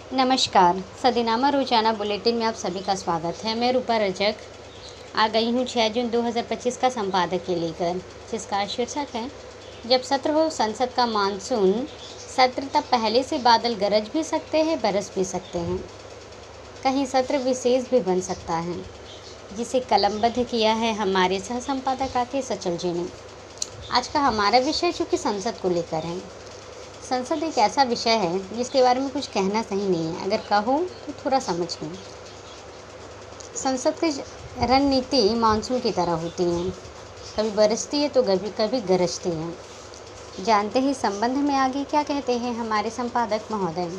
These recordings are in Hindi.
नमस्कार। सदीनामा रोजाना बुलेटिन में आप सभी का स्वागत है। मैं रूपा रजक आ गई हूँ 6 जून 2025 का संपादकीय लेकर, जिसका शीर्षक है जब सत्र हो संसद का मानसून सत्र, तब पहले से बादल गरज भी सकते हैं, बरस भी सकते हैं, कहीं सत्र विशेष भी बन सकता है, जिसे कलमबद्ध किया है हमारे सह संपादक आके सचल जी ने। आज का हमारा विषय चूँकि संसद को लेकर है। संसद एक ऐसा विषय है जिसके बारे में कुछ कहना सही नहीं है, अगर कहो तो थोड़ा समझ लें। संसद की रणनीति मानसून की तरह होती है, कभी बरसती है तो कभी कभी गरजती है। जानते ही संबंध में आगे क्या कहते हैं हमारे संपादक महोदय।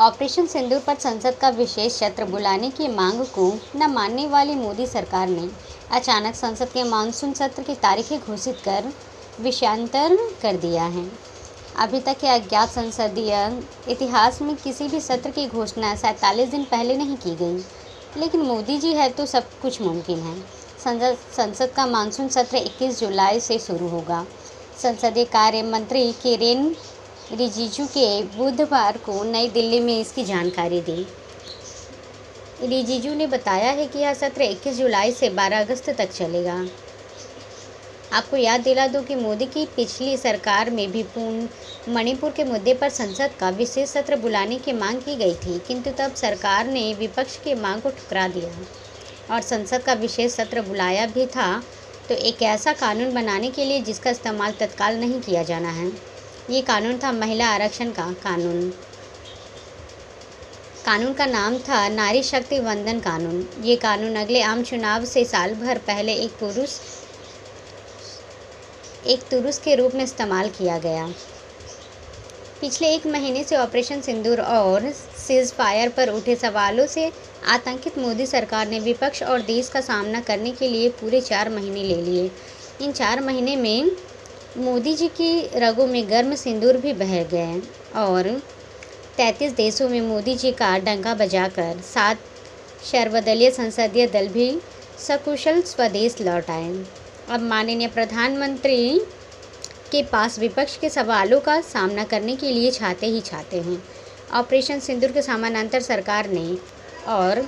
ऑपरेशन सिंदूर पर संसद का विशेष सत्र बुलाने की मांग को न मानने वाली मोदी सरकार ने अचानक संसद के मानसून सत्र की तारीखें घोषित कर विषयांतर कर दिया है। अभी तक के अज्ञात संसदीय इतिहास में किसी भी सत्र की घोषणा 47 दिन पहले नहीं की गई, लेकिन मोदी जी है तो सब कुछ मुमकिन है। संसद का मानसून सत्र 21 जुलाई से शुरू होगा। संसदीय कार्य मंत्री किरेन रिजिजू के बुधवार को नई दिल्ली में इसकी जानकारी दी। रिजिजू ने बताया है कि यह सत्र 21 जुलाई से 12 अगस्त तक चलेगा। आपको याद दिला दूं कि मोदी की पिछली सरकार में भी मणिपुर के मुद्दे पर संसद का विशेष सत्र बुलाने की मांग की गई थी, किंतु तब सरकार ने विपक्ष की मांग को ठुकरा दिया और संसद का विशेष सत्र बुलाया भी था तो एक ऐसा कानून बनाने के लिए जिसका इस्तेमाल तत्काल नहीं किया जाना है। ये कानून था महिला आरक्षण का कानून। कानून का नाम था नारी शक्ति वंदन कानून। ये कानून अगले आम चुनाव से साल भर पहले एक तुरुस के रूप में इस्तेमाल किया गया। पिछले एक महीने से ऑपरेशन सिंदूर और सीज फायर पर उठे सवालों से आतंकित मोदी सरकार ने विपक्ष और देश का सामना करने के लिए पूरे 4 महीने ले लिए। इन 4 महीने में मोदी जी की रगों में गर्म सिंदूर भी बह गए और 33 देशों में मोदी जी का डंका बजाकर 7 सर्वदलीय संसदीय दल भी सकुशल स्वदेश लौट आए। अब माननीय प्रधानमंत्री के पास विपक्ष के सवालों का सामना करने के लिए छाते ही छाते हैं। ऑपरेशन सिंदूर के समानांतर सरकार ने और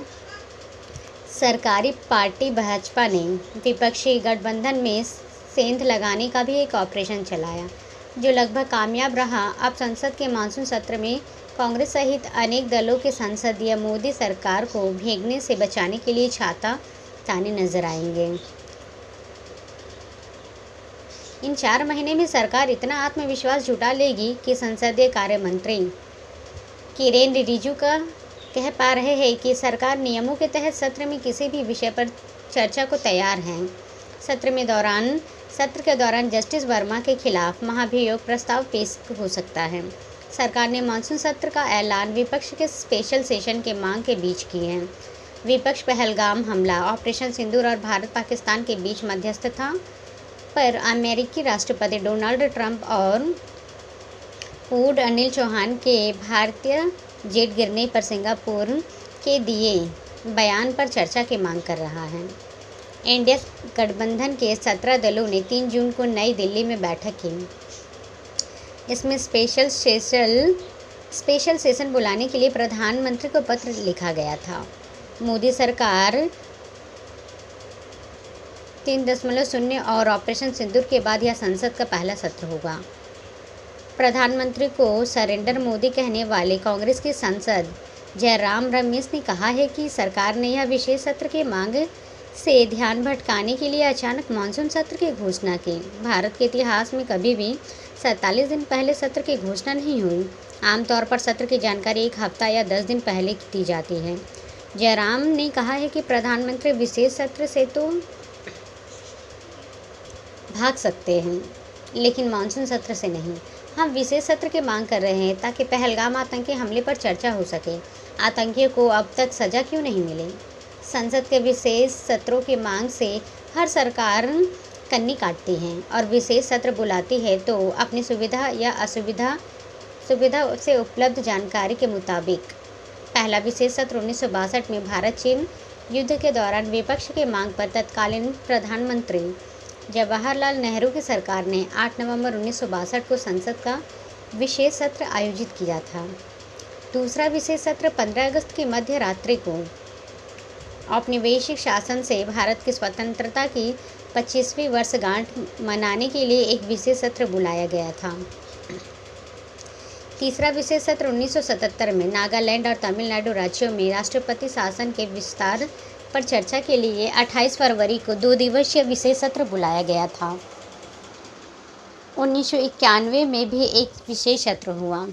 सरकारी पार्टी भाजपा ने विपक्षी गठबंधन में सेंध लगाने का भी एक ऑपरेशन चलाया, जो लगभग कामयाब रहा। अब संसद के मानसून सत्र में कांग्रेस सहित अनेक दलों के सांसद मोदी सरकार को भीगने से बचाने के लिए छाता ताने नजर आएंगे। इन 4 महीने में सरकार इतना आत्मविश्वास जुटा लेगी कि संसदीय कार्य मंत्री किरेन रिजिजू का कह पा रहे हैं कि सरकार नियमों के तहत सत्र में किसी भी विषय पर चर्चा को तैयार है। सत्र के दौरान जस्टिस वर्मा के खिलाफ महाभियोग प्रस्ताव पेश हो सकता है। सरकार ने मानसून सत्र का ऐलान विपक्ष के स्पेशल सेशन के मांग के बीच की है। विपक्ष पहलगाम हमला, ऑपरेशन सिंदूर और भारत पाकिस्तान के बीच मध्यस्थता पर अमेरिकी राष्ट्रपति डोनाल्ड ट्रंप और फूड अनिल चौहान के भारतीय जेट गिरने पर सिंगापुर के दिए बयान पर चर्चा की मांग कर रहा है। इंडिया गठबंधन के 17 दलों ने 3 जून को नई दिल्ली में बैठक की। इसमें स्पेशल सेशन बुलाने के लिए प्रधानमंत्री को पत्र लिखा गया था। मोदी सरकार 3.0 और ऑपरेशन सिंदूर के बाद यह संसद का पहला सत्र होगा। प्रधानमंत्री को सरेंडर मोदी कहने वाले कांग्रेस के सांसद जयराम रमेश ने कहा है कि सरकार ने यह विशेष सत्र की मांग से ध्यान भटकाने के लिए अचानक मानसून सत्र की घोषणा की। भारत के इतिहास में कभी भी 47 दिन पहले सत्र की घोषणा नहीं हुई। आमतौर पर सत्र की जानकारी 1 हफ्ता या 10 दिन पहले दी जाती है। जयराम ने कहा है कि प्रधानमंत्री विशेष सत्र से तो भाग सकते हैं, लेकिन मानसून सत्र से नहीं। हम विशेष सत्र की मांग कर रहे हैं ताकि पहलगाम आतंकी हमले पर चर्चा हो सके। आतंकियों को अब तक सजा क्यों नहीं मिली? संसद के विशेष सत्रों की मांग से हर सरकार कन्नी काटती है और विशेष सत्र बुलाती है तो अपनी सुविधा या असुविधा से उपलब्ध जानकारी के मुताबिक। पहला विशेष सत्र 1962 में भारत चीन युद्ध के दौरान विपक्ष की मांग पर तत्कालीन प्रधानमंत्री जवाहरलाल नेहरू की सरकार ने 8 नवंबर 1962 को संसद का विशेष सत्र आयोजित किया था। दूसरा विशेष सत्र 15 अगस्त की मध्य रात्रि को औपनिवेशिक शासन से भारत की स्वतंत्रता की 25वीं वर्षगांठ मनाने के लिए एक विशेष सत्र बुलाया गया था। तीसरा विशेष सत्र 1977 में नागालैंड और तमिलनाडु राज्यों में राष्ट्रपति शासन के विस्तार पर चर्चा के लिए 28 फरवरी को 2 दिवसीय विशेष सत्र बुलाया गया था। 1991 में भी एक विशेष सत्र हुआ।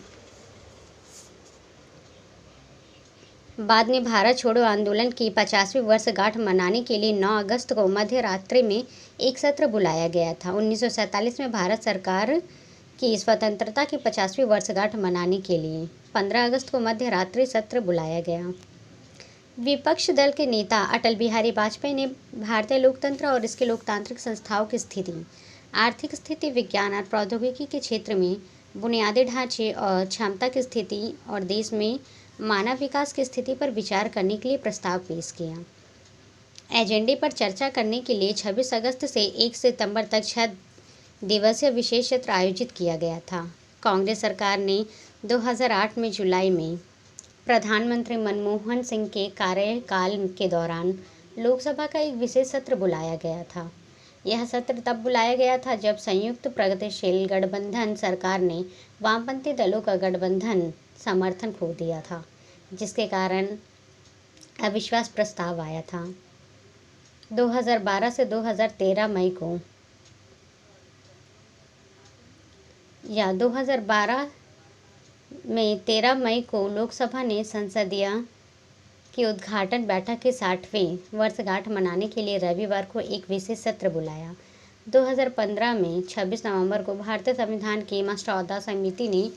बाद में भारत छोड़ो आंदोलन की 50वीं वर्षगांठ मनाने के लिए 9 अगस्त को मध्य रात्रि में एक सत्र बुलाया गया था। 1947 में भारत सरकार की स्वतंत्रता की 50वीं वर्षगांठ मनाने के लिए 15 अगस्त को मध्य रात्रि सत्र बुलाया गया। विपक्ष दल के नेता अटल बिहारी वाजपेयी ने भारतीय लोकतंत्र और इसके लोकतांत्रिक संस्थाओं की स्थिति, आर्थिक स्थिति, विज्ञान और प्रौद्योगिकी के क्षेत्र में बुनियादी ढांचे और क्षमता की स्थिति और देश में मानव विकास की स्थिति पर विचार करने के लिए प्रस्ताव पेश किया। एजेंडे पर चर्चा करने के लिए 26 अगस्त से 1 सितंबर तक 6 दिवसीय विशेष सत्र आयोजित किया गया था। कांग्रेस सरकार ने 2008 में जुलाई में प्रधानमंत्री मनमोहन सिंह के कार्यकाल के दौरान लोकसभा का एक विशेष सत्र बुलाया गया था। यह सत्र तब बुलाया गया था जब संयुक्त प्रगतिशील गठबंधन सरकार ने वामपंथी दलों का गठबंधन समर्थन खो दिया था, जिसके कारण अविश्वास प्रस्ताव आया था। 2012 से 2013 मई को 2012 में 13 मई को लोकसभा ने संसदीय की उद्घाटन बैठक की 60वीं वर्षगांठ मनाने के लिए रविवार को एक विशेष सत्र बुलाया। 2015 में 26 नवंबर को भारतीय संविधान की मसौदा समिति ने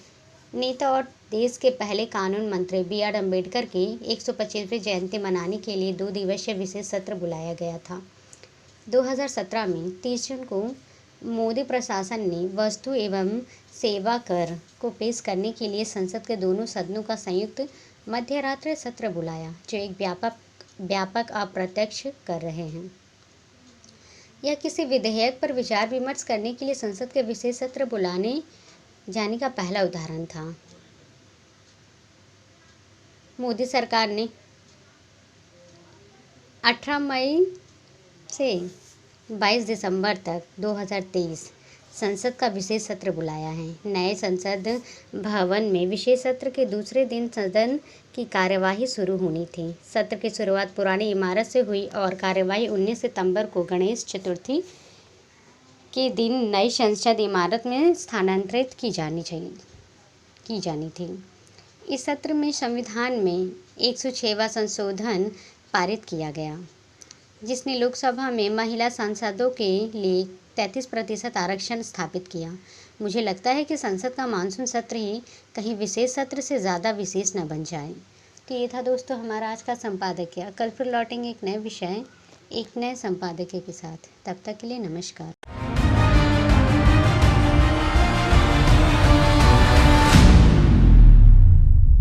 नेता और देश के पहले कानून मंत्री B.R. अम्बेडकर की 125वीं जयंती मनाने के लिए 2 दिवसीय विशेष सत्र बुलाया गया था। 2017 में 30 जून को मोदी प्रशासन ने वस्तु एवं सेवा कर को पेश करने के लिए संसद के दोनों सदनों का संयुक्त मध्यरात्रि सत्र बुलाया, जो एक व्यापक अप्रत्यक्ष कर रहे हैं। यह किसी विधेयक पर विचार विमर्श करने के लिए संसद के विशेष सत्र बुलाने जाने का पहला उदाहरण था। मोदी सरकार ने 18 मई से 22 दिसंबर तक 2023 संसद का विशेष सत्र बुलाया है। नए संसद भवन में विशेष सत्र के दूसरे दिन सदन की कार्यवाही शुरू होनी थी। सत्र की शुरुआत पुरानी इमारत से हुई और कार्यवाही 19 सितंबर को गणेश चतुर्थी के दिन नई संसद इमारत में स्थानांतरित की जानी थी। इस सत्र में संविधान में 106वां संशोधन पारित किया गया, जिसने लोकसभा में महिला सांसदों के लिए 33% आरक्षण स्थापित किया। मुझे लगता है कि संसद का मानसून सत्र ही कहीं विशेष सत्र से ज़्यादा विशेष न बन जाए। तो ये था दोस्तों हमारा आज का संपादकीय। कल फिर लौटेंगे एक नए विषय, एक नए संपादकीय के साथ। तब तक के लिए नमस्कार।